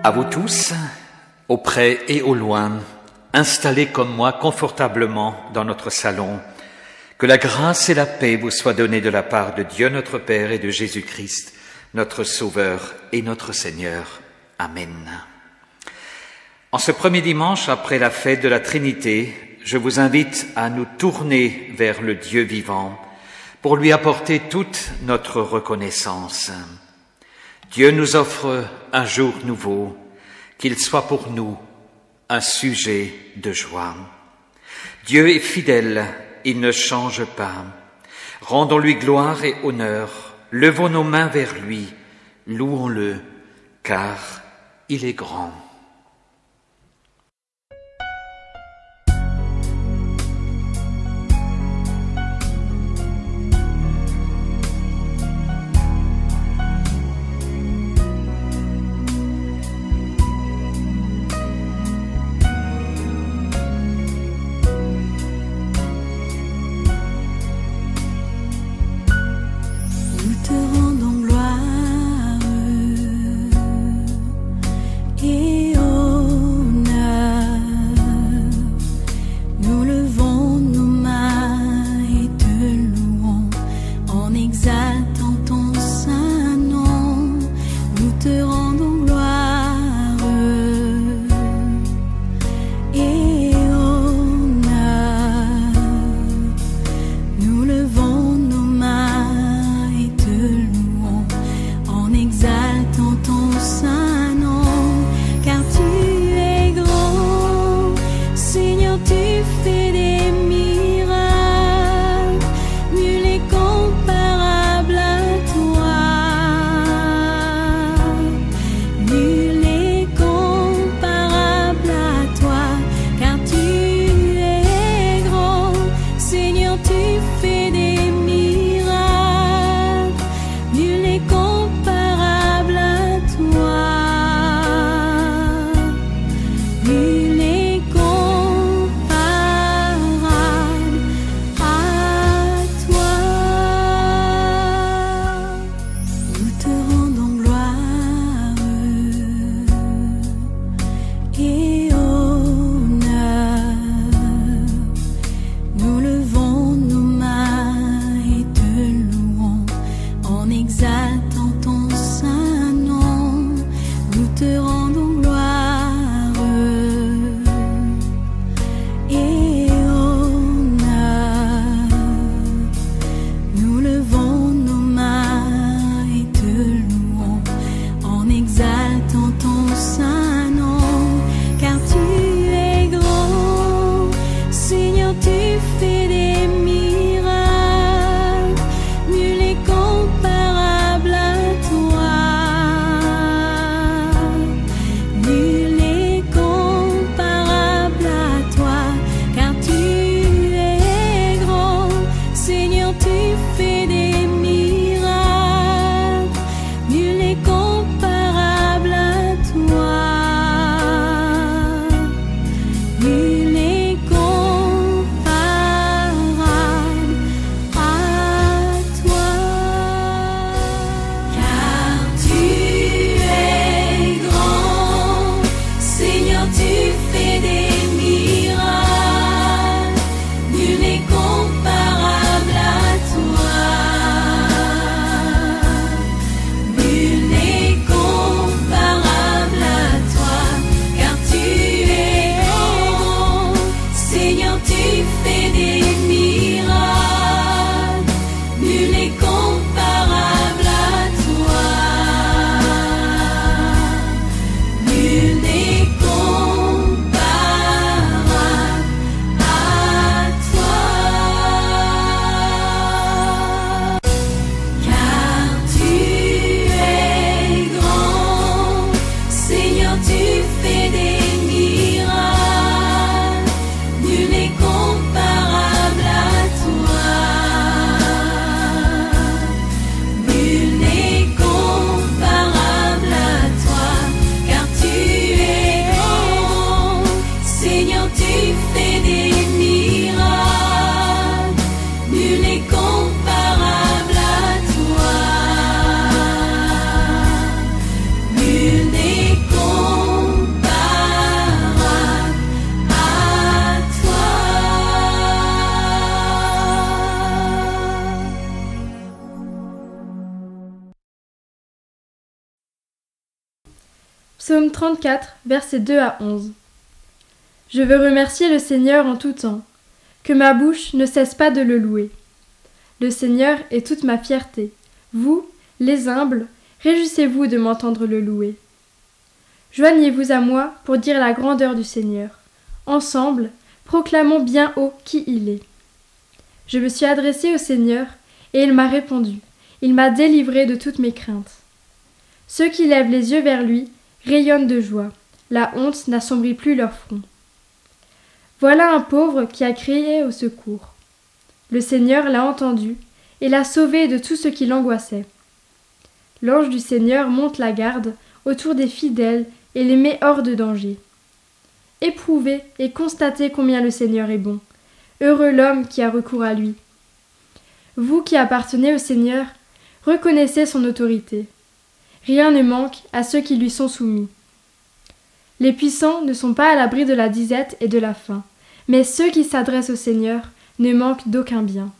À vous tous, au près et au loin, installés comme moi confortablement dans notre salon, que la grâce et la paix vous soient données de la part de Dieu notre Père et de Jésus-Christ, notre Sauveur et notre Seigneur. Amen. En ce premier dimanche après la fête de la Trinité, je vous invite à nous tourner vers le Dieu vivant pour lui apporter toute notre reconnaissance. Dieu nous offre un jour nouveau, qu'il soit pour nous un sujet de joie. Dieu est fidèle, il ne change pas. Rendons-lui gloire et honneur, levons nos mains vers lui, louons-le, car il est grand. Nous te rendons gloire et Psaume 34, versets 2 à 11. Je veux remercier le Seigneur en tout temps, que ma bouche ne cesse pas de le louer. Le Seigneur est toute ma fierté. Vous, les humbles, réjouissez-vous de m'entendre le louer. Joignez-vous à moi pour dire la grandeur du Seigneur. Ensemble, proclamons bien haut qui il est. Je me suis adressée au Seigneur, et il m'a répondu. Il m'a délivré de toutes mes craintes. Ceux qui lèvent les yeux vers lui rayonnent de joie. La honte n'assombrit plus leur front. Voilà un pauvre qui a crié au secours. Le Seigneur l'a entendu et l'a sauvé de tout ce qui l'angoissait. L'ange du Seigneur monte la garde autour des fidèles et les met hors de danger. Éprouvez et constatez combien le Seigneur est bon. Heureux l'homme qui a recours à lui. Vous qui appartenez au Seigneur, reconnaissez son autorité. Rien ne manque à ceux qui lui sont soumis. Les puissants ne sont pas à l'abri de la disette et de la faim, mais ceux qui s'adressent au Seigneur ne manquent d'aucun bien.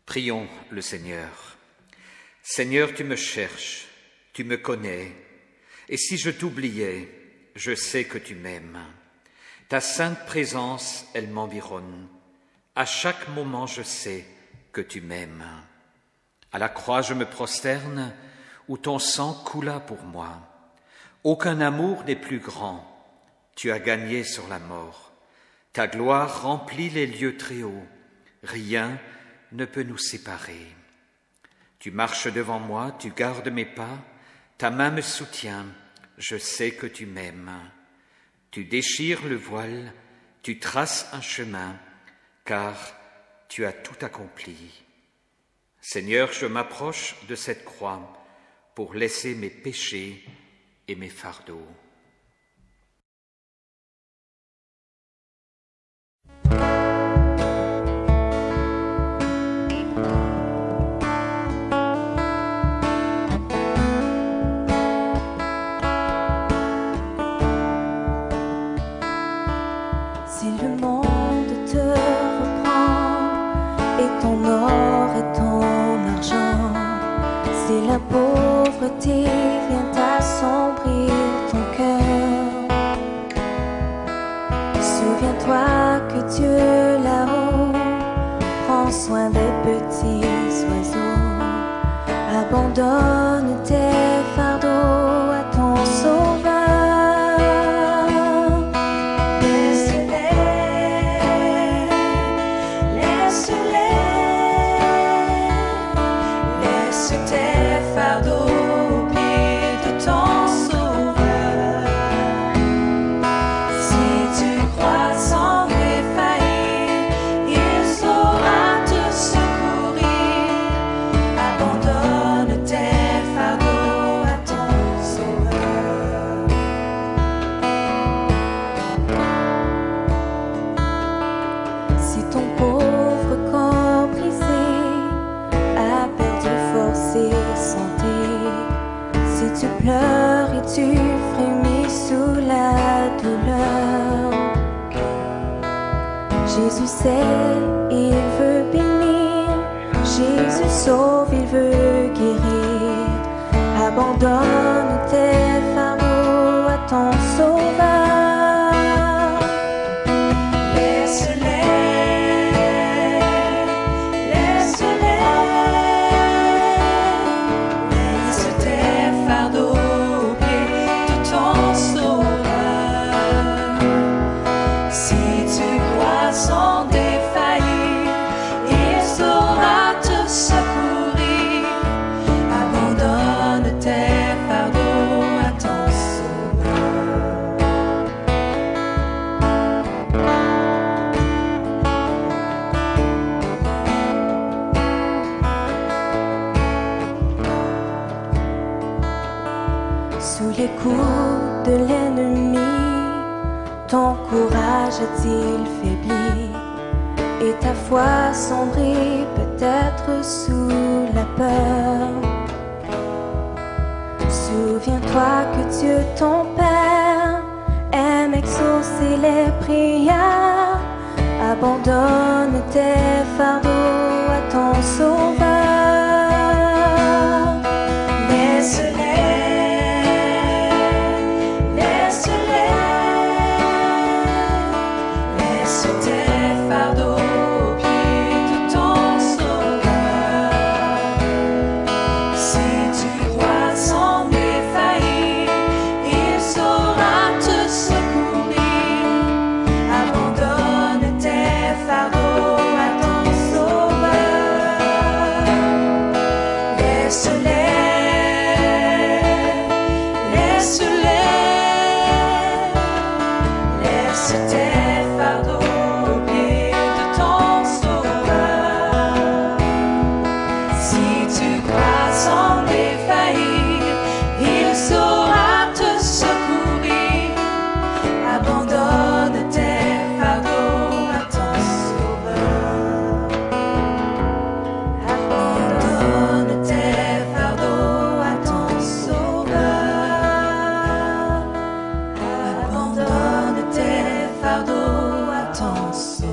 Prions le Seigneur. Seigneur, tu me cherches, tu me connais, et si je t'oubliais, je sais que tu m'aimes. Ta sainte présence, elle m'environne. À chaque moment, je sais que tu m'aimes. À la croix, je me prosterne, où ton sang coula pour moi. Aucun amour n'est plus grand. Tu as gagné sur la mort. Ta gloire remplit les lieux très hauts. Rien ne peut nous séparer. Tu marches devant moi, tu gardes mes pas, ta main me soutient, je sais que tu m'aimes. Tu déchires le voile, tu traces un chemin, car tu as tout accompli. Seigneur, je m'approche de cette croix pour laisser mes péchés et mes fardeaux. Si le monde te reprend et ton or et ton argent, si la pauvreté vient assombrir ton cœur, souviens-toi que Dieu là-haut prend soin des petits oiseaux. Abandonne tes fardeaux à ton Sauveur. Jésus sait, il veut bénir. Jésus sauve, il veut guérir. Abandonne tes fardeaux à ton Sauveur. Laisse-les, laisse-les. Laisse tes fardeaux aux pieds de ton Sauveur. Si tu crois sans défaillir, il saura te secourir. Abandonne tes fardeaux à ton Sauveur. Sous les coups de l'ennemi, ton courage a-t-il faibli? Et ta foi sombrée peut-être sous la peur. Souviens-toi que Dieu, ton Père, aime exaucer les prières. Abandonne tes fardeaux à ton Sauveur. Laisse-les, laisse-les. Laisse tes fardeaux aux pieds de ton Sauveur. Si tu crois sans défaillir, il saura te secourir. Abandonne tes fardeaux à ton Sauveur. Laisse-les, laisse-les. Laisse tes fardeaux aux pieds de ton Sauveur. Si tu crois sans défaillir, il saura te secourir. Abandonne tes fardeaux à ton Sauveur. Abandonne tes fardeaux à ton Sauveur. Abandonne tes fardeaux à ton Sauveur.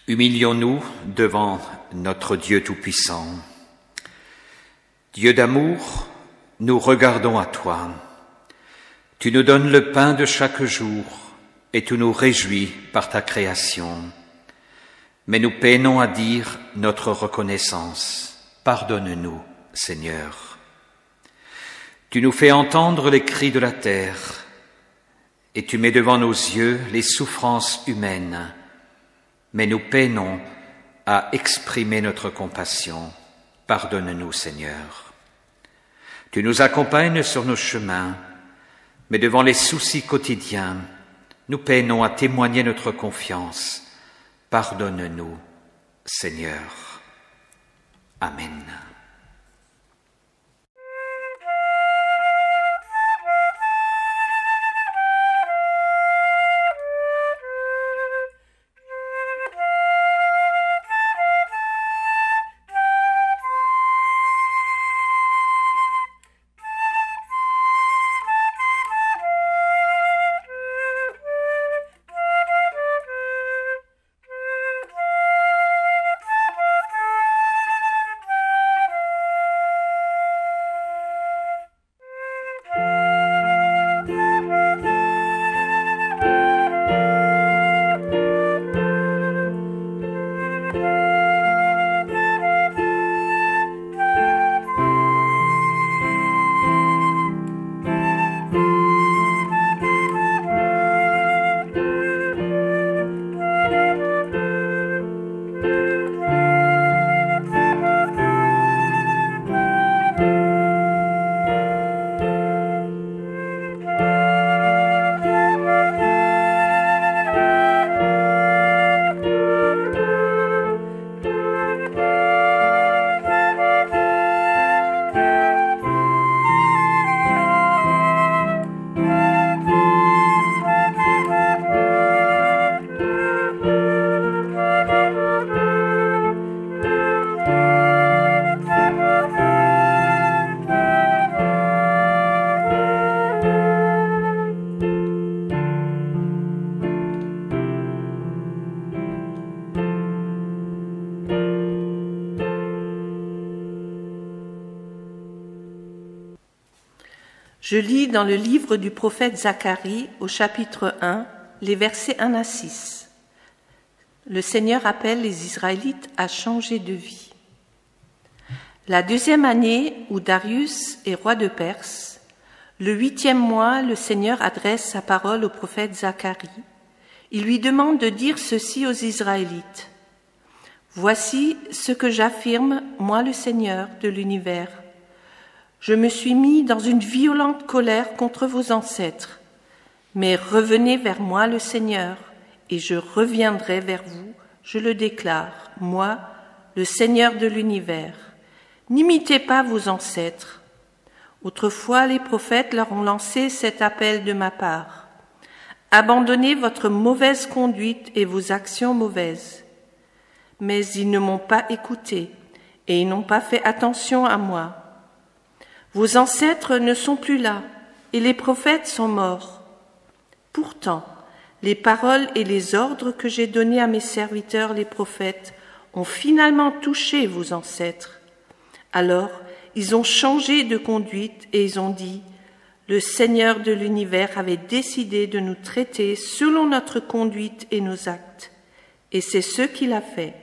Humilions-nous devant notre Dieu Tout-Puissant. Dieu d'amour, nous regardons à toi. Tu nous donnes le pain de chaque jour et tu nous réjouis par ta création. Mais nous peinons à dire notre reconnaissance. Pardonne-nous, Seigneur. Tu nous fais entendre les cris de la terre et tu mets devant nos yeux les souffrances humaines. Mais nous peinons à exprimer notre compassion. Pardonne-nous, Seigneur. Tu nous accompagnes sur nos chemins, mais devant les soucis quotidiens, nous peinons à témoigner notre confiance. Pardonne-nous, Seigneur. Amen. Je lis dans le livre du prophète Zacharie au chapitre 1, les versets 1 à 6. Le Seigneur appelle les Israélites à changer de vie. La 2e année où Darius est roi de Perse, le 8e mois, le Seigneur adresse sa parole au prophète Zacharie. Il lui demande de dire ceci aux Israélites. « Voici ce que j'affirme, moi le Seigneur de l'univers. Je me suis mis dans une violente colère contre vos ancêtres. Mais revenez vers moi le Seigneur, et je reviendrai vers vous, je le déclare, moi, le Seigneur de l'univers. N'imitez pas vos ancêtres. Autrefois, les prophètes leur ont lancé cet appel de ma part. Abandonnez votre mauvaise conduite et vos actions mauvaises. Mais ils ne m'ont pas écouté, et ils n'ont pas fait attention à moi. Vos ancêtres ne sont plus là, et les prophètes sont morts. Pourtant, les paroles et les ordres que j'ai donnés à mes serviteurs les prophètes ont finalement touché vos ancêtres. Alors, ils ont changé de conduite et ils ont dit « Le Seigneur de l'univers avait décidé de nous traiter selon notre conduite et nos actes. » Et c'est ce qu'il a fait.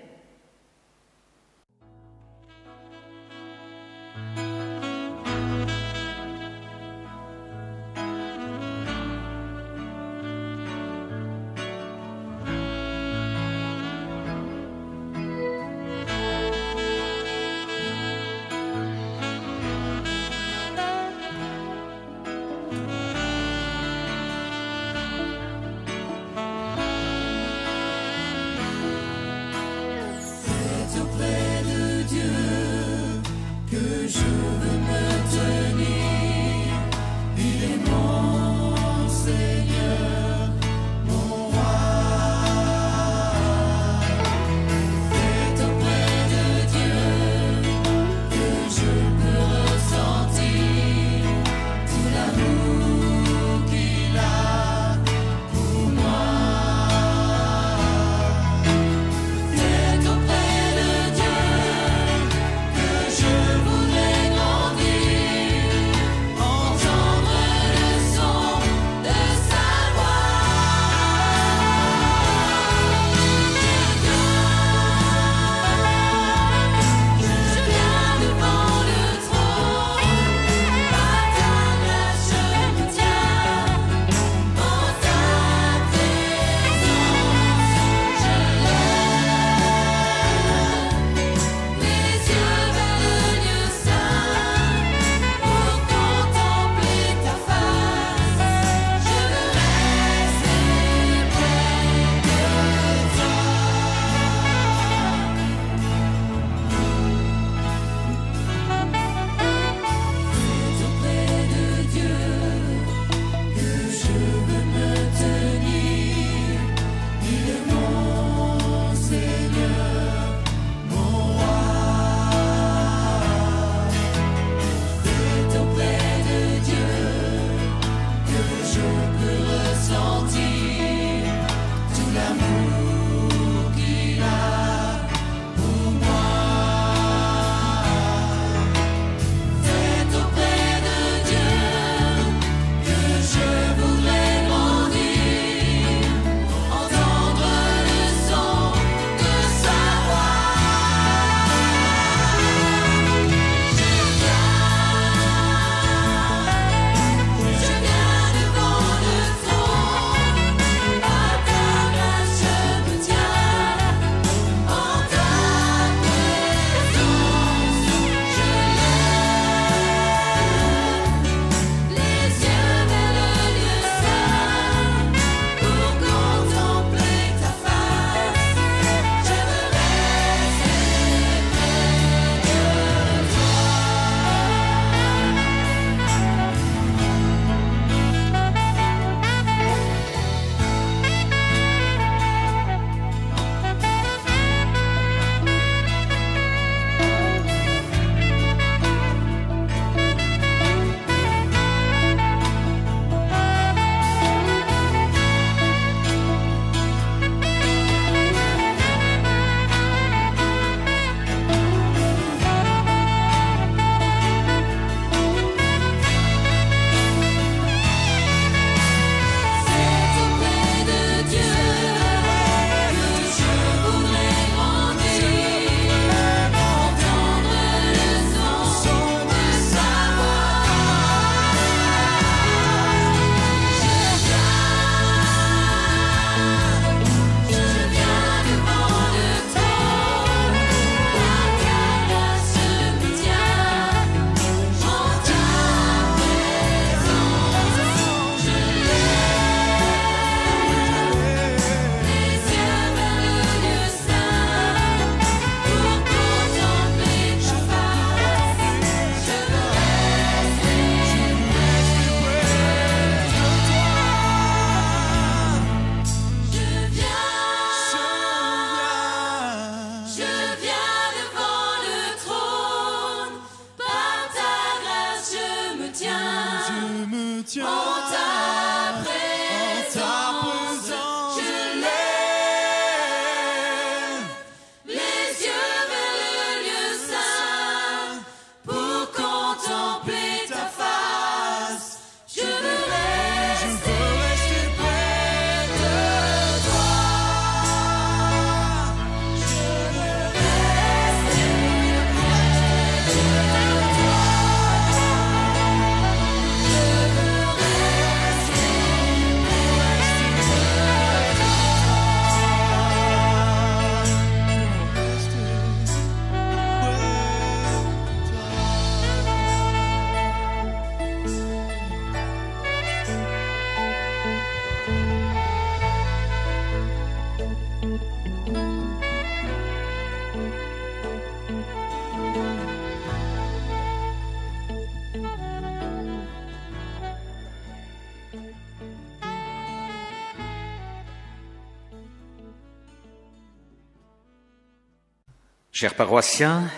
Chers paroissiens,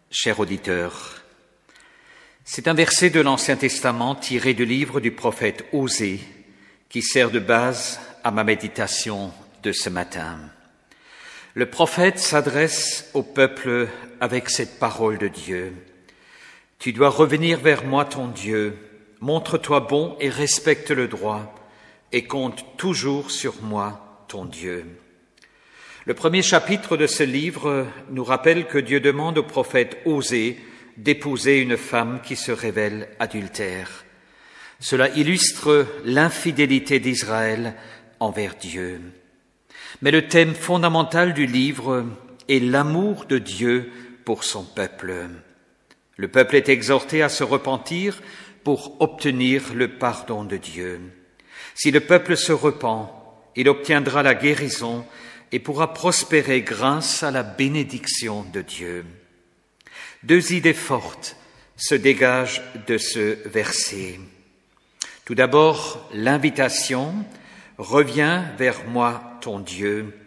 chers auditeurs, c'est un verset de l'Ancien Testament tiré du livre du prophète Osée qui sert de base à ma méditation de ce matin. Le prophète s'adresse au peuple avec cette parole de Dieu. « Tu dois revenir vers moi, ton Dieu, montre-toi bon et respecte le droit, et compte toujours sur moi, ton Dieu. » Le premier chapitre de ce livre nous rappelle que Dieu demande au prophète Osée d'épouser une femme qui se révèle adultère. Cela illustre l'infidélité d'Israël envers Dieu. Mais le thème fondamental du livre est l'amour de Dieu pour son peuple. Le peuple est exhorté à se repentir pour obtenir le pardon de Dieu. Si le peuple se repent, il obtiendra la guérison et pourra prospérer grâce à la bénédiction de Dieu. Deux idées fortes se dégagent de ce verset. Tout d'abord, l'invitation « Reviens vers moi, ton Dieu ».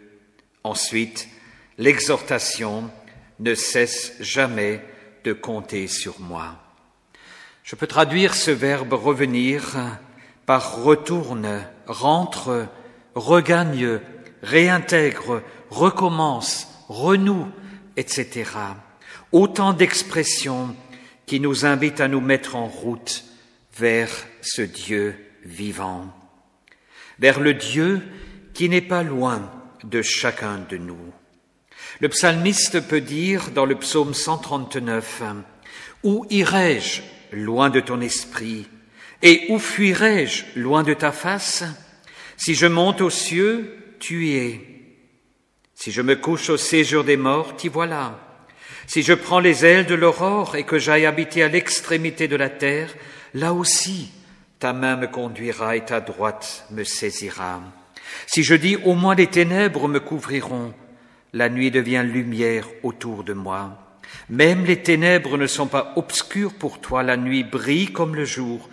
Ensuite, l'exhortation « Ne cesse jamais de compter sur moi ». Je peux traduire ce verbe « revenir » par « retourne »,« rentre »,« regagne », réintègre, recommence, renoue, etc. Autant d'expressions qui nous invitent à nous mettre en route vers ce Dieu vivant, vers le Dieu qui n'est pas loin de chacun de nous. Le psalmiste peut dire dans le psaume 139 « Où irai-je loin de ton esprit et où fuirai-je loin de ta face? Si je monte aux cieux, tu y es. Si je me couche au séjour des morts, t'y voilà. Si je prends les ailes de l'aurore et que j'aille habiter à l'extrémité de la terre, là aussi ta main me conduira et ta droite me saisira. Si je dis au moins les ténèbres me couvriront, la nuit devient lumière autour de moi. Même les ténèbres ne sont pas obscures pour toi, la nuit brille comme le jour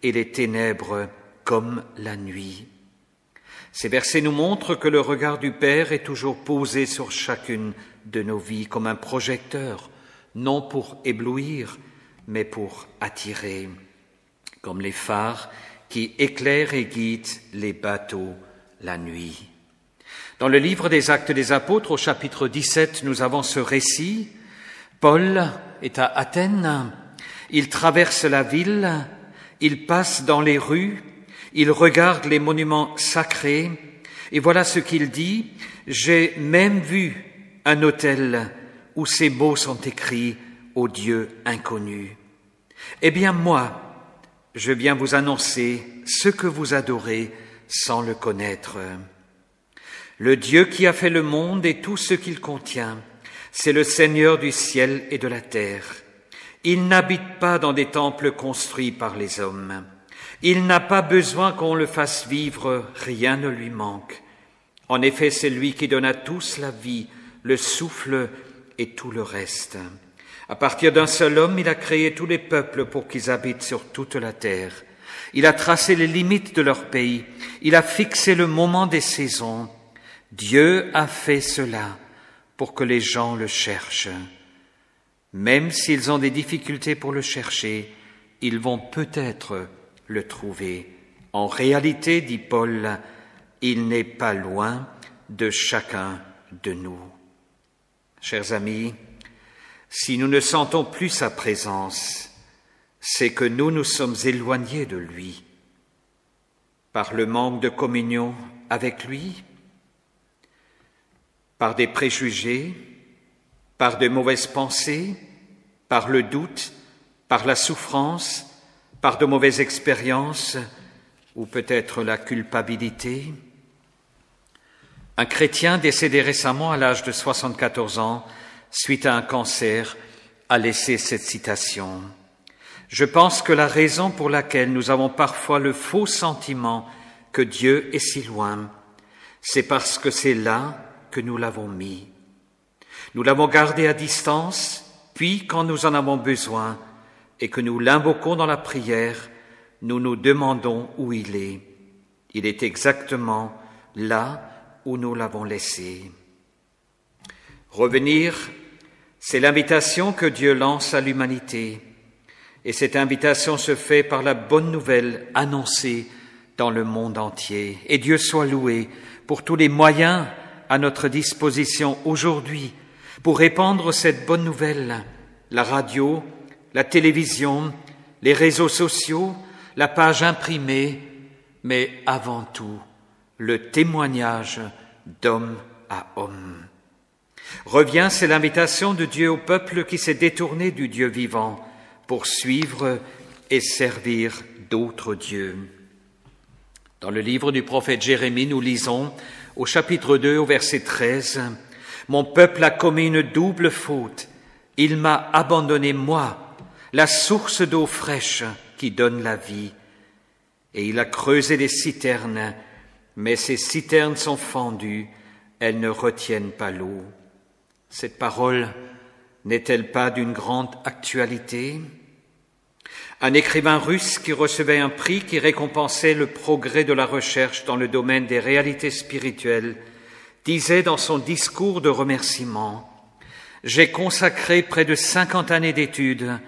et les ténèbres comme la nuit. Ces versets nous montrent que le regard du Père est toujours posé sur chacune de nos vies comme un projecteur, non pour éblouir, mais pour attirer, comme les phares qui éclairent et guident les bateaux la nuit. Dans le livre des Actes des Apôtres, au chapitre 17, nous avons ce récit. Paul est à Athènes, il traverse la ville, il passe dans les rues, il regarde les monuments sacrés et voilà ce qu'il dit. « J'ai même vu un autel où ces mots sont écrits au Dieu inconnu. Eh bien moi, je viens vous annoncer ce que vous adorez sans le connaître. Le Dieu qui a fait le monde et tout ce qu'il contient, c'est le Seigneur du ciel et de la terre. Il n'habite pas dans des temples construits par les hommes. Il n'a pas besoin qu'on le fasse vivre, rien ne lui manque. En effet, c'est lui qui donne à tous la vie, le souffle et tout le reste. À partir d'un seul homme, il a créé tous les peuples pour qu'ils habitent sur toute la terre. Il a tracé les limites de leur pays. Il a fixé le moment des saisons. Dieu a fait cela pour que les gens le cherchent. Même s'ils ont des difficultés pour le chercher, ils vont peut-être le trouver. En réalité, dit Paul, il n'est pas loin de chacun de nous. Chers amis, si nous ne sentons plus sa présence, c'est que nous nous sommes éloignés de lui, par le manque de communion avec lui, par des préjugés, par de mauvaises pensées, par le doute, par la souffrance, par de mauvaises expériences ou peut-être la culpabilité. Un chrétien décédé récemment à l'âge de 74 ans, suite à un cancer, a laissé cette citation. « Je pense que la raison pour laquelle nous avons parfois le faux sentiment que Dieu est si loin, c'est parce que c'est là que nous l'avons mis. Nous l'avons gardé à distance Puis, quand nous en avons besoin et que nous l'invoquons dans la prière, nous nous demandons où il est. Il est exactement là où nous l'avons laissé. Revenir, c'est l'invitation que Dieu lance à l'humanité. Et cette invitation se fait par la bonne nouvelle annoncée dans le monde entier. Et Dieu soit loué pour tous les moyens à notre disposition aujourd'hui pour répandre cette bonne nouvelle. La radio, la télévision, les réseaux sociaux, la page imprimée, mais avant tout, le témoignage d'homme à homme. Revient, c'est l'invitation de Dieu au peuple qui s'est détourné du Dieu vivant pour suivre et servir d'autres dieux. Dans le livre du prophète Jérémie, nous lisons au chapitre 2, au verset 13, « Mon peuple a commis une double faute. Il m'a abandonné, moi, la source d'eau fraîche qui donne la vie. Et il a creusé des citernes, mais ces citernes sont fendues, elles ne retiennent pas l'eau. » Cette parole n'est-elle pas d'une grande actualité ? Un écrivain russe qui recevait un prix qui récompensait le progrès de la recherche dans le domaine des réalités spirituelles disait dans son discours de remerciement « J'ai consacré près de 50 années d'études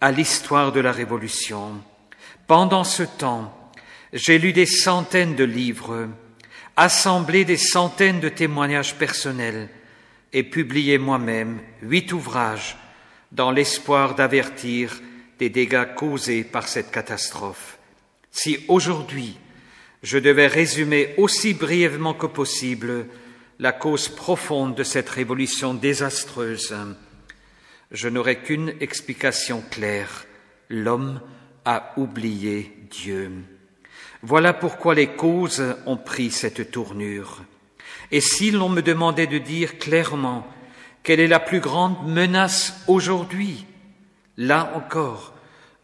à l'histoire de la Révolution. Pendant ce temps, j'ai lu des centaines de livres, assemblé des centaines de témoignages personnels et publié moi-même 8 ouvrages dans l'espoir d'avertir des dégâts causés par cette catastrophe. Si aujourd'hui je devais résumer aussi brièvement que possible la cause profonde de cette révolution désastreuse, je n'aurais qu'une explication claire. L'homme a oublié Dieu. Voilà pourquoi les causes ont pris cette tournure. Et si l'on me demandait de dire clairement quelle est la plus grande menace aujourd'hui, là encore,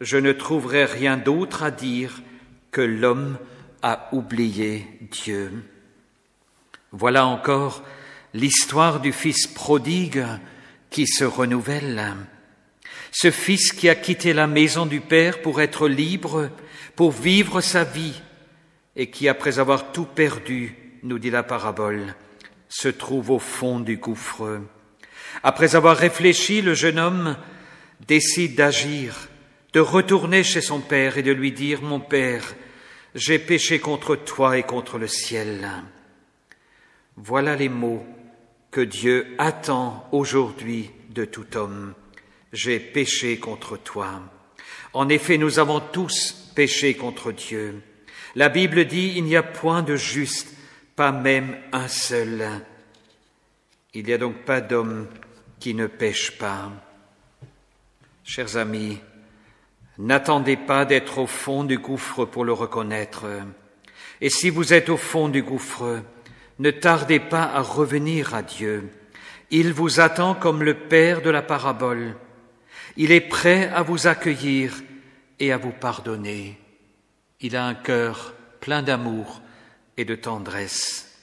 je ne trouverais rien d'autre à dire que l'homme a oublié Dieu. Voilà encore l'histoire du fils prodigue qui se renouvelle. Ce fils qui a quitté la maison du Père pour être libre, pour vivre sa vie, et qui, après avoir tout perdu, nous dit la parabole, se trouve au fond du gouffre. Après avoir réfléchi, le jeune homme décide d'agir, de retourner chez son père et de lui dire « Mon père, j'ai péché contre toi et contre le ciel. » Voilà les mots que Dieu attend aujourd'hui de tout homme. « J'ai péché contre toi. » En effet, nous avons tous péché contre Dieu. La Bible dit « Il n'y a point de juste, pas même un seul. » Il n'y a donc pas d'homme qui ne pêche pas. Chers amis, n'attendez pas d'être au fond du gouffre pour le reconnaître. Et si vous êtes au fond du gouffre, ne tardez pas à revenir à Dieu. Il vous attend comme le Père de la parabole. Il est prêt à vous accueillir et à vous pardonner. Il a un cœur plein d'amour et de tendresse.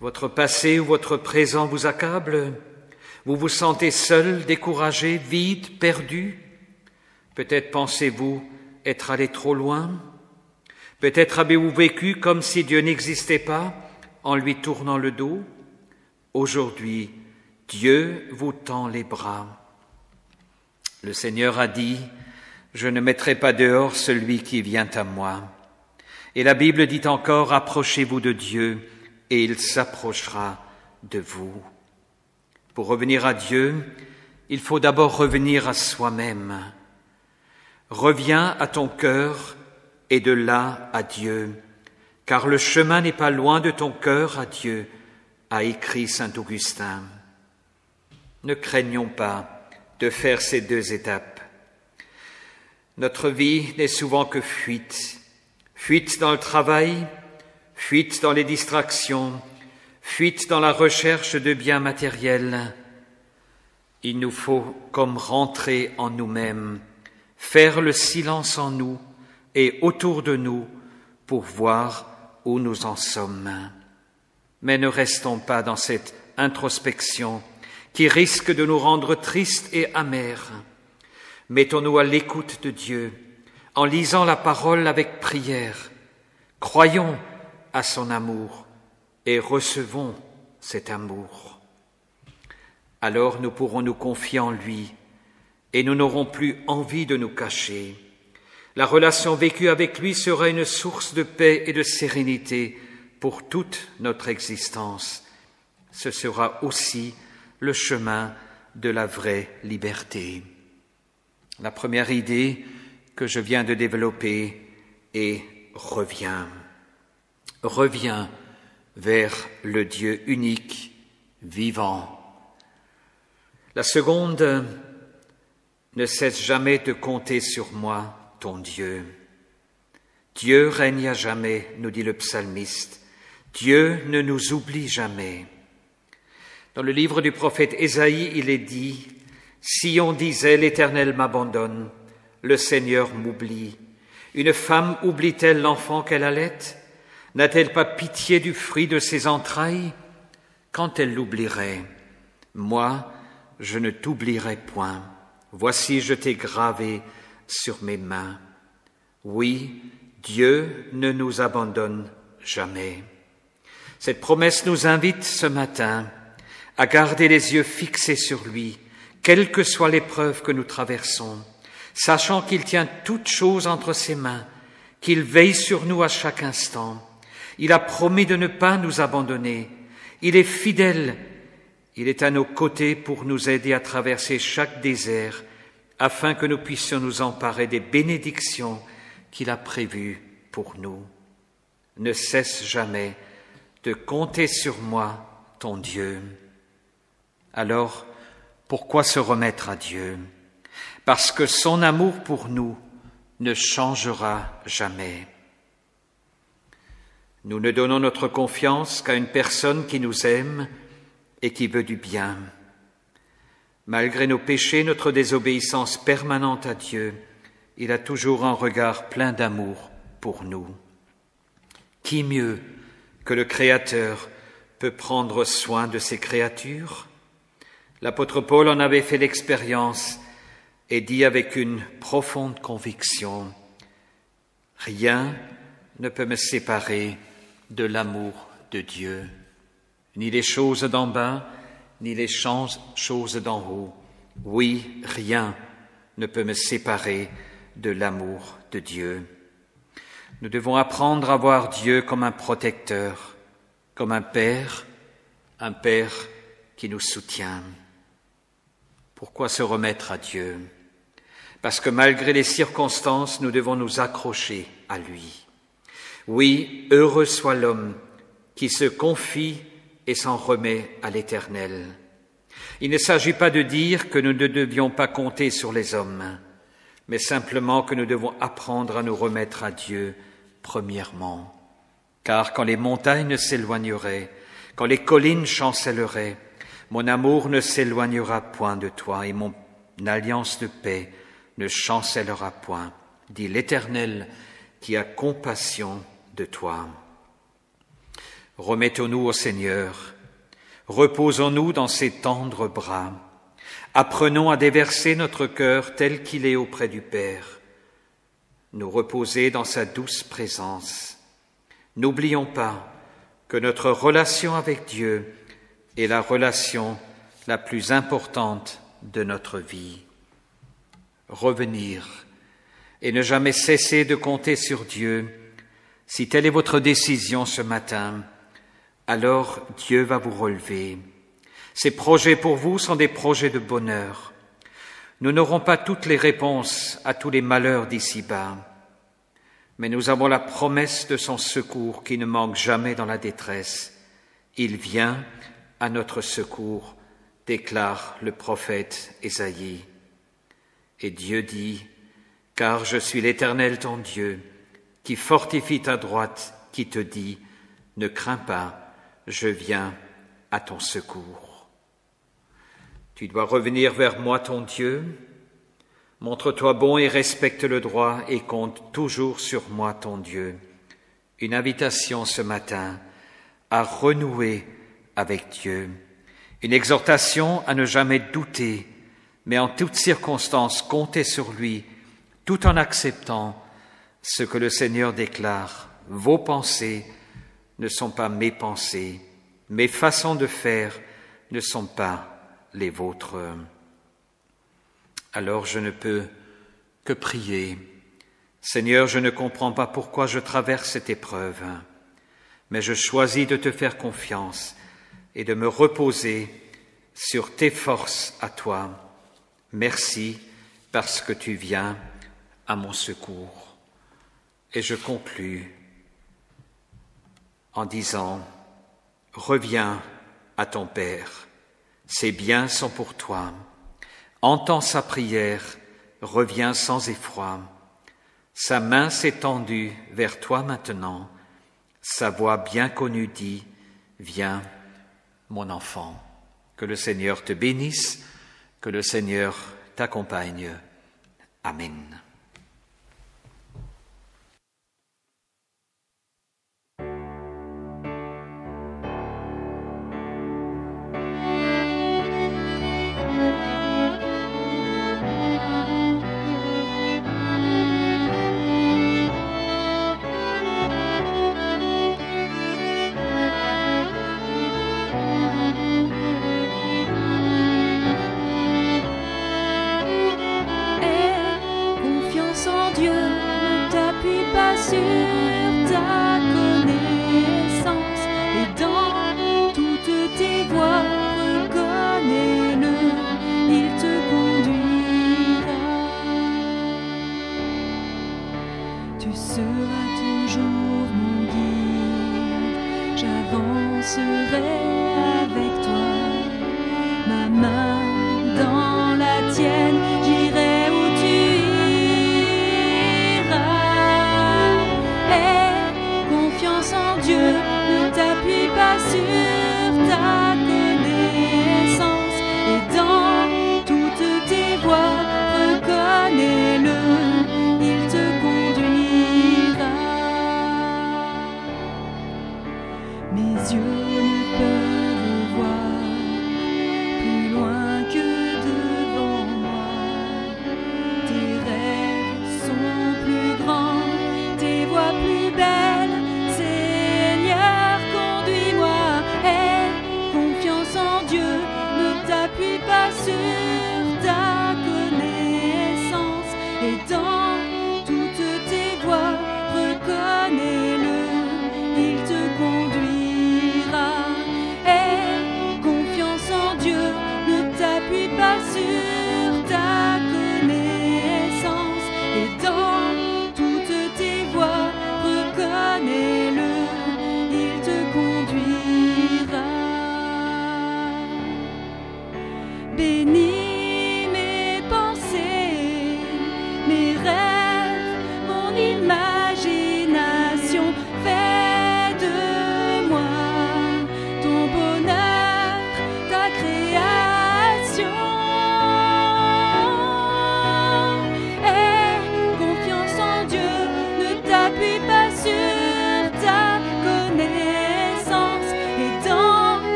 Votre passé ou votre présent vous accable? Vous vous sentez seul, découragé, vide, perdu? Peut-être pensez-vous être allé trop loin? Peut-être avez-vous vécu comme si Dieu n'existait pas en lui tournant le dos? Aujourd'hui, Dieu vous tend les bras. Le Seigneur a dit « Je ne mettrai pas dehors celui qui vient à moi ». Et la Bible dit encore « Approchez-vous de Dieu et il s'approchera de vous ». Pour revenir à Dieu, il faut d'abord revenir à soi-même. Reviens à ton cœur et de là à Dieu, car le chemin n'est pas loin de ton cœur à Dieu, a écrit saint Augustin. Ne craignons pas de faire ces 2 étapes. Notre vie n'est souvent que fuite. Fuite dans le travail, fuite dans les distractions, fuite dans la recherche de biens matériels. Il nous faut comme rentrer en nous-mêmes, faire le silence en nous et autour de nous pour voir où nous en sommes. Mais ne restons pas dans cette introspection qui risquent de nous rendre tristes et amers. Mettons-nous à l'écoute de Dieu, en lisant la parole avec prière. Croyons à son amour et recevons cet amour. Alors nous pourrons nous confier en lui et nous n'aurons plus envie de nous cacher. La relation vécue avec lui sera une source de paix et de sérénité pour toute notre existence. Ce sera aussi le chemin de la vraie liberté. La première idée que je viens de développer est « reviens ». Reviens vers le Dieu unique, vivant. La seconde, ne cesse jamais de compter sur moi, ton Dieu. Dieu règne à jamais, nous dit le psalmiste. Dieu ne nous oublie jamais. Dans le livre du prophète Ésaïe, il est dit « Si on disait l'Éternel m'abandonne, le Seigneur m'oublie. Une femme oublie-t-elle l'enfant qu'elle allait? N'a-t-elle pas pitié du fruit de ses entrailles? Quand elle l'oublierait, moi, je ne t'oublierai point. Voici, je t'ai gravé sur mes mains. Oui, Dieu ne nous abandonne jamais. » Cette promesse nous invite ce matin à garder les yeux fixés sur lui, quelle que soit l'épreuve que nous traversons, sachant qu'il tient toutes choses entre ses mains, qu'il veille sur nous à chaque instant. Il a promis de ne pas nous abandonner. Il est fidèle. Il est à nos côtés pour nous aider à traverser chaque désert, afin que nous puissions nous emparer des bénédictions qu'il a prévues pour nous. Ne cesse jamais de compter sur moi, ton Dieu. Alors, pourquoi se remettre à Dieu? Parce que son amour pour nous ne changera jamais. Nous ne donnons notre confiance qu'à une personne qui nous aime et qui veut du bien. Malgré nos péchés, notre désobéissance permanente à Dieu, il a toujours un regard plein d'amour pour nous. Qui mieux que le Créateur peut prendre soin de ses créatures? L'apôtre Paul en avait fait l'expérience et dit avec une profonde conviction, « Rien ne peut me séparer de l'amour de Dieu, ni les choses d'en bas, ni les choses d'en haut. Oui, rien ne peut me séparer de l'amour de Dieu. » Nous devons apprendre à voir Dieu comme un protecteur, comme un père qui nous soutient. Pourquoi se remettre à Dieu? Parce que malgré les circonstances, nous devons nous accrocher à lui. Oui, heureux soit l'homme qui se confie et s'en remet à l'Éternel. Il ne s'agit pas de dire que nous ne devions pas compter sur les hommes, mais simplement que nous devons apprendre à nous remettre à Dieu premièrement. Car quand les montagnes s'éloigneraient, quand les collines chancelleraient, mon amour ne s'éloignera point de toi et mon alliance de paix ne chancellera point, dit l'Éternel qui a compassion de toi. Remettons-nous au Seigneur, reposons-nous dans ses tendres bras, apprenons à déverser notre cœur tel qu'il est auprès du Père, nous reposer dans sa douce présence. N'oublions pas que notre relation avec Dieu est la relation la plus importante de notre vie. Revenir et ne jamais cesser de compter sur Dieu. Si telle est votre décision ce matin, alors Dieu va vous relever. Ses projets pour vous sont des projets de bonheur. Nous n'aurons pas toutes les réponses à tous les malheurs d'ici-bas, mais nous avons la promesse de son secours qui ne manque jamais dans la détresse. Il vient à notre secours, déclare le prophète Ésaïe. Et Dieu dit, « Car je suis l'Éternel ton Dieu, qui fortifie ta droite, qui te dit, ne crains pas, je viens à ton secours. » Tu dois revenir vers moi, ton Dieu. Montre-toi bon et respecte le droit et compte toujours sur moi, ton Dieu. Une invitation ce matin à renouer avec Dieu Une exhortation à ne jamais douter, mais en toutes circonstances compter sur lui, tout en acceptant ce que le Seigneur déclare. Vos pensées ne sont pas mes pensées, mes façons de faire ne sont pas les vôtres. Alors je ne peux que prier. Seigneur, je ne comprends pas pourquoi je traverse cette épreuve, mais je choisis de te faire confiance et de me reposer sur tes forces à toi. Merci parce que tu viens à mon secours. Et je conclus en disant, reviens à ton Père, ses biens sont pour toi. Entends sa prière, reviens sans effroi. Sa main s'est tendue vers toi maintenant. Sa voix bien connue dit, viens, mon enfant. Que le Seigneur te bénisse, que le Seigneur t'accompagne. Amen.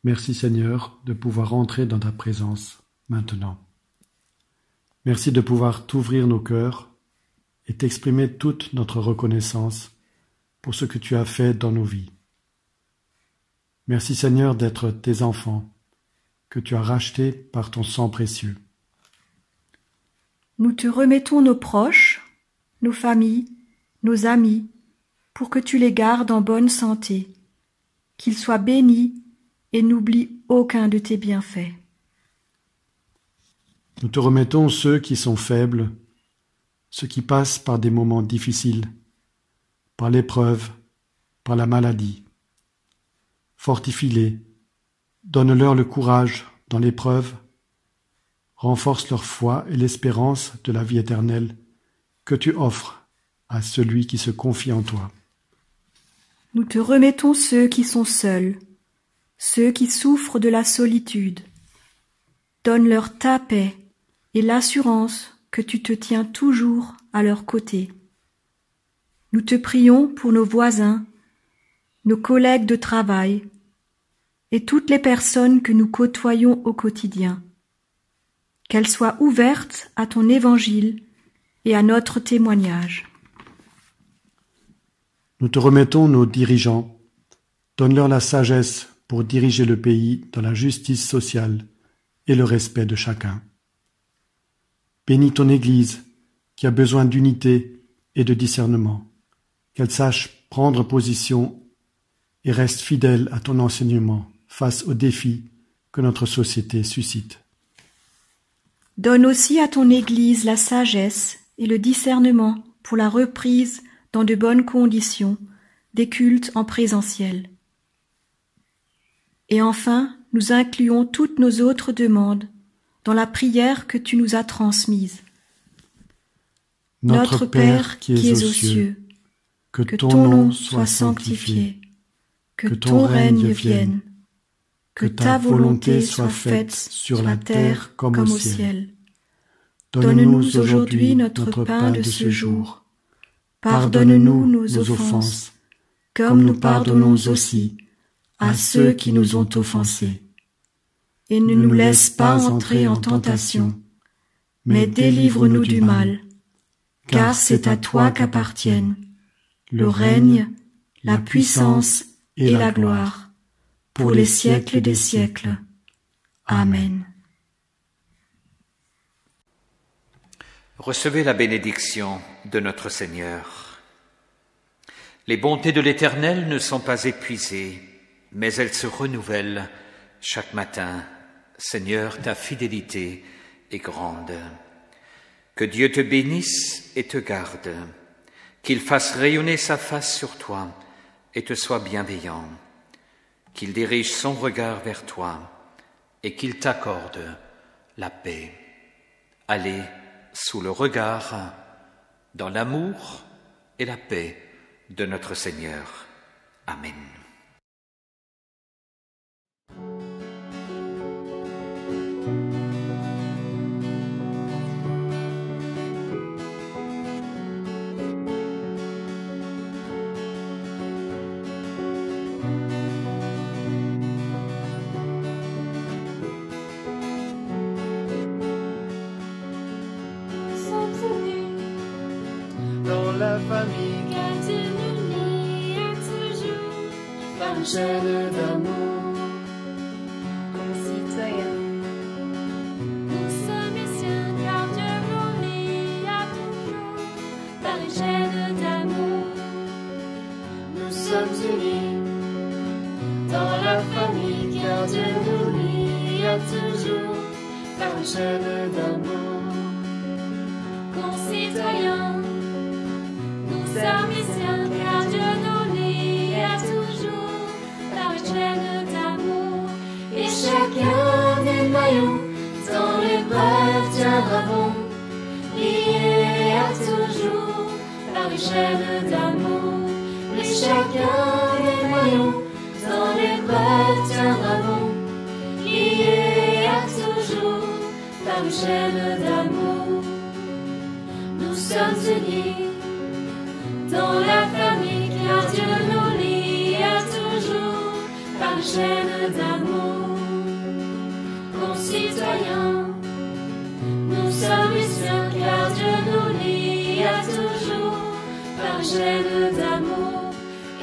Merci Seigneur de pouvoir entrer dans ta présence maintenant. Merci de pouvoir t'ouvrir nos cœurs et t'exprimer toute notre reconnaissance pour ce que tu as fait dans nos vies. Merci Seigneur d'être tes enfants, que tu as rachetés par ton sang précieux. Nous te remettons nos proches, nos familles, nos amis, pour que tu les gardes en bonne santé. qu'il soit béni et n'oublie aucun de tes bienfaits. Nous te remettons ceux qui sont faibles, ceux qui passent par des moments difficiles, par l'épreuve, par la maladie. Fortifie-les, donne-leur le courage dans l'épreuve, renforce leur foi et l'espérance de la vie éternelle que tu offres à celui qui se confie en toi. Nous te remettons ceux qui sont seuls, ceux qui souffrent de la solitude. Donne-leur ta paix et l'assurance que tu te tiens toujours à leur côté. Nous te prions pour nos voisins, nos collègues de travail et toutes les personnes que nous côtoyons au quotidien. Qu'elles soient ouvertes à ton évangile et à notre témoignage. Nous te remettons nos dirigeants. Donne-leur la sagesse pour diriger le pays dans la justice sociale et le respect de chacun. Bénis ton Église qui a besoin d'unité et de discernement, qu'elle sache prendre position et reste fidèle à ton enseignement face aux défis que notre société suscite. Donne aussi à ton Église la sagesse et le discernement pour la reprise dans de bonnes conditions des cultes en présentiel. Et enfin, nous incluons toutes nos autres demandes dans la prière que tu nous as transmise. Notre Père qui es aux cieux, que ton nom soit sanctifié, que ton règne vienne, que ta volonté soit faite sur la terre comme au ciel. Donne-nous aujourd'hui notre pain de ce jour. Pardonne-nous nos offenses, comme nous pardonnons aussi à ceux qui nous ont offensés. Et ne nous laisse pas entrer en tentation, mais délivre-nous du mal, car c'est à toi qu'appartiennent le règne, la puissance et la gloire, pour les siècles des siècles. Amen. Recevez la bénédiction de notre Seigneur. Les bontés de l'Éternel ne sont pas épuisées, mais elles se renouvellent chaque matin. Seigneur, ta fidélité est grande. Que Dieu te bénisse et te garde, qu'il fasse rayonner sa face sur toi et te soit bienveillant, qu'il dirige son regard vers toi et qu'il t'accorde la paix. Allez sous le regard, dans l'amour et la paix de notre Seigneur. Amen. Dans la famille, car Dieu nous lie à toujours par une chaîne d'amour. concitoyens, Nous sommes les siens, car Dieu nous lie à toujours par une chaîne d'amour. nous sommes unis. Dans la famille, car Dieu nous lie à toujours par une chaîne d'amour. Concitoyens, nous sommes les siens, car Dieu nous lie à toujours par une chaîne d'amour. Et chacun des maillons dans l'épreuve tiendra bon, lié à toujours par une chaîne d'amour. Et chacun des maillons dans l'épreuve tiendra bon, lié à toujours par une chaîne d'amour. Nous sommes unis dans la famille, car Dieu nous lie à toujours par une chaîne d'amour. Concitoyens, nous sommes les siens, car Dieu nous lie à toujours par une chaîne d'amour.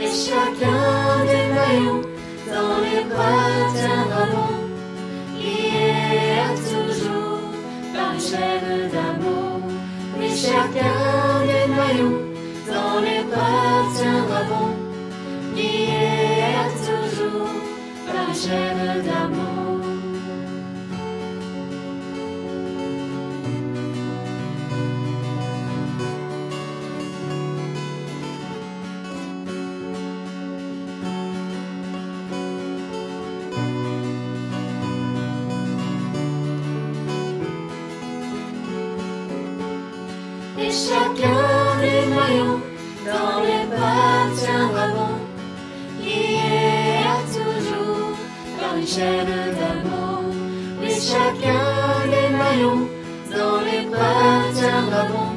Et chacun des maillons dans l'épreuve tiendra bon, lié à toujours par une chaîne d'amour. Et chacun des maillons dans l'épreuve tiendra bon, lié à toujours une chaîne d'amour. Et chacun des maillons dans les bras tiendra bon, lié à toujours par une chaîne d'amour. Oui, chacun des maillons dans les bras tiendra bon,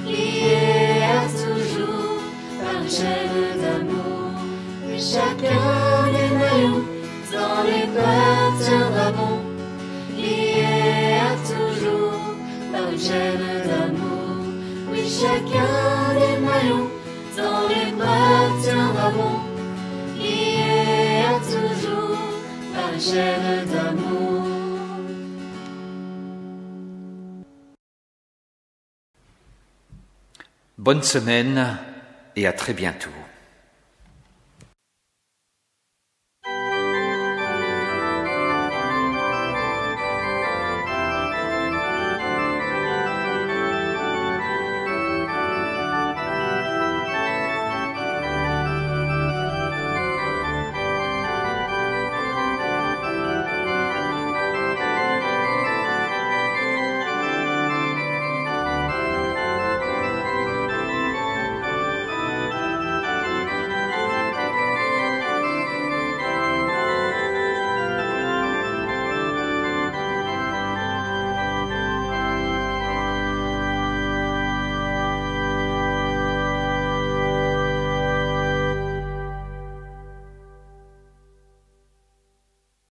lié à toujours par une chaîne d'amour. Oui, chacun des maillons dans les bras tiendra bon, lié à toujours par une chaîne d'amour. Oui, chacun des maillons dans les bras tiendra bon, lié à toujours par une chaîne d'amour. Bonne semaine et à très bientôt.